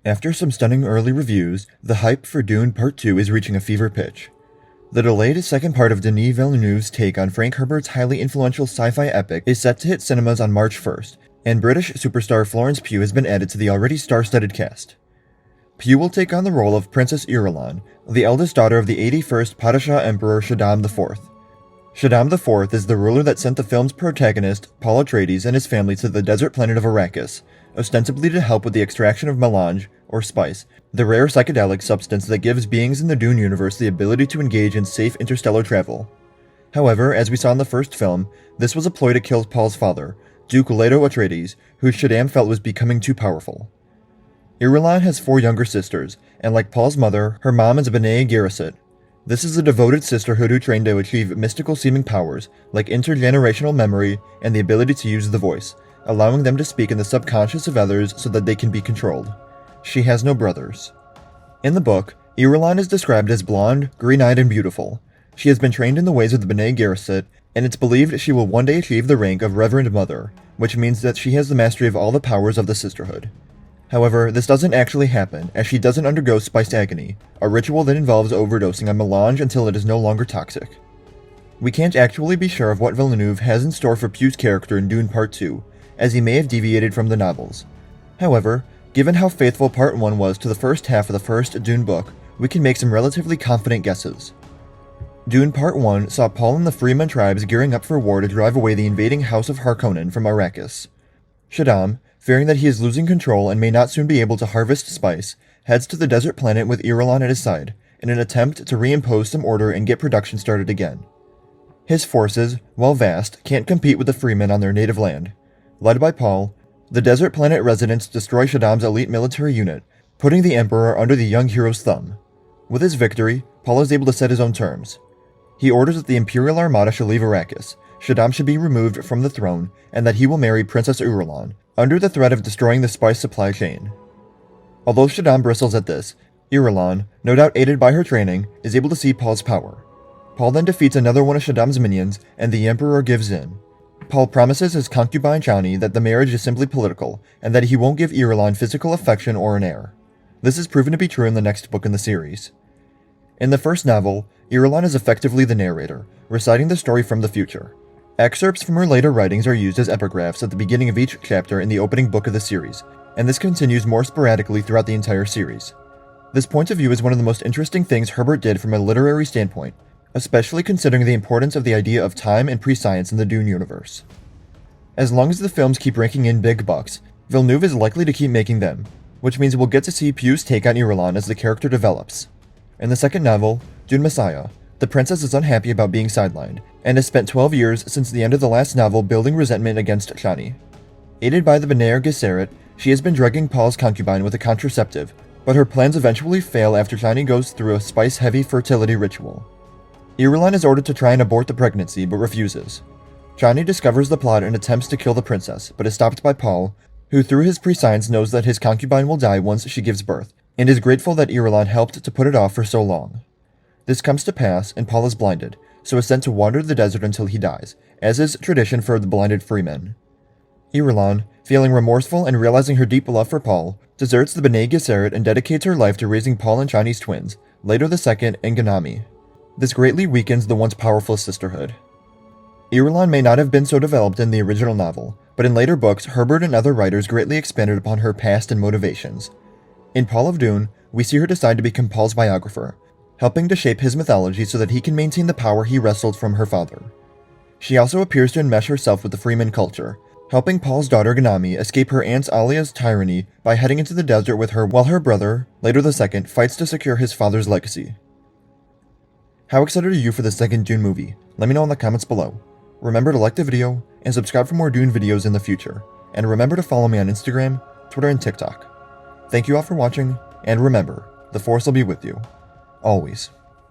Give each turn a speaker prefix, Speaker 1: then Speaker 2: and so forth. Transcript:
Speaker 1: After some stunning early reviews, the hype for Dune Part 2 is reaching a fever pitch. The delayed second part of Denis Villeneuve's take on Frank Herbert's highly influential sci-fi epic is set to hit cinemas on March 1st, and British superstar Florence Pugh has been added to the already star-studded cast. Pugh will take on the role of Princess Irulan, the eldest daughter of the 81st Padishah Emperor Shaddam IV. Shaddam IV is the ruler that sent the film's protagonist, Paul Atreides, and his family to the desert planet of Arrakis, ostensibly to help with the extraction of melange, or spice, the rare psychedelic substance that gives beings in the Dune universe the ability to engage in safe interstellar travel. However, as we saw in the first film, this was a ploy to kill Paul's father, Duke Leto Atreides, who Shaddam felt was becoming too powerful. Irulan has 4 younger sisters, and like Paul's mother, her mom is a Bene Gesserit. This is a devoted sisterhood who train to achieve mystical-seeming powers, like intergenerational memory and the ability to use the voice, allowing them to speak in the subconscious of others so that they can be controlled. She has no brothers. In the book, Irulan is described as blonde, green-eyed, and beautiful. She has been trained in the ways of the Bene Gesserit, and it's believed she will one day achieve the rank of Reverend Mother, which means that she has the mastery of all the powers of the sisterhood. However, this doesn't actually happen, as she doesn't undergo spiced agony, a ritual that involves overdosing on melange until it is no longer toxic. We can't actually be sure of what Villeneuve has in store for Pugh's character in Dune Part 2, as he may have deviated from the novels. However, given how faithful Part 1 was to the first half of the first Dune book, we can make some relatively confident guesses. Dune Part 1 saw Paul and the Freeman tribes gearing up for war to drive away the invading House of Harkonnen from Arrakis. Shaddam, fearing that he is losing control and may not soon be able to harvest spice, heads to the desert planet with Irulan at his side, in an attempt to reimpose some order and get production started again. His forces, while vast, can't compete with the Freemen on their native land. Led by Paul, the desert planet residents destroy Shaddam's elite military unit, putting the Emperor under the young hero's thumb. With his victory, Paul is able to set his own terms. He orders that the Imperial Armada should leave Arrakis, Shaddam should be removed from the throne, and that he will marry Princess Irulan, under the threat of destroying the spice supply chain. Although Shaddam bristles at this, Irulan, no doubt aided by her training, is able to see Paul's power. Paul then defeats another one of Shaddam's minions, and the Emperor gives in. Paul promises his concubine Chani that the marriage is simply political, and that he won't give Irulan physical affection or an heir. This is proven to be true in the next book in the series. In the first novel, Irulan is effectively the narrator, reciting the story from the future. Excerpts from her later writings are used as epigraphs at the beginning of each chapter in the opening book of the series, and this continues more sporadically throughout the entire series. This point of view is one of the most interesting things Herbert did from a literary standpoint, especially considering the importance of the idea of time and pre-science in the Dune universe. As long as the films keep raking in big bucks, Villeneuve is likely to keep making them, which means we'll get to see Pugh's take on Irulan as the character develops. In the second novel, Dune Messiah, the princess is unhappy about being sidelined, and has spent 12 years since the end of the last novel building resentment against Chani. Aided by the Bene Gesserit, she has been drugging Paul's concubine with a contraceptive, but her plans eventually fail after Chani goes through a spice-heavy fertility ritual. Irulan is ordered to try and abort the pregnancy, but refuses. Chani discovers the plot and attempts to kill the princess, but is stopped by Paul, who through his prescience knows that his concubine will die once she gives birth, and is grateful that Irulan helped to put it off for so long. This comes to pass, and Paul is blinded, so is sent to wander the desert until he dies, as is tradition for the blinded freemen. Irulan, feeling remorseful and realizing her deep love for Paul, deserts the Bene Gesserit and dedicates her life to raising Paul and Chani's twins, Leto II and Ganami. This greatly weakens the once powerful sisterhood. Irulan may not have been so developed in the original novel, but in later books, Herbert and other writers greatly expanded upon her past and motivations. In Paul of Dune, we see her decide to become Paul's biographer, helping to shape his mythology so that he can maintain the power he wrestled from her father. She also appears to enmesh herself with the Freeman culture, helping Paul's daughter Ganami escape her aunt Alia's tyranny by heading into the desert with her while her brother, Leto II, fights to secure his father's legacy. How excited are you for the second Dune movie? Let me know in the comments below. Remember to like the video, and subscribe for more Dune videos in the future. And remember to follow me on Instagram, Twitter, and TikTok. Thank you all for watching, and remember, the Force will be with you. Always.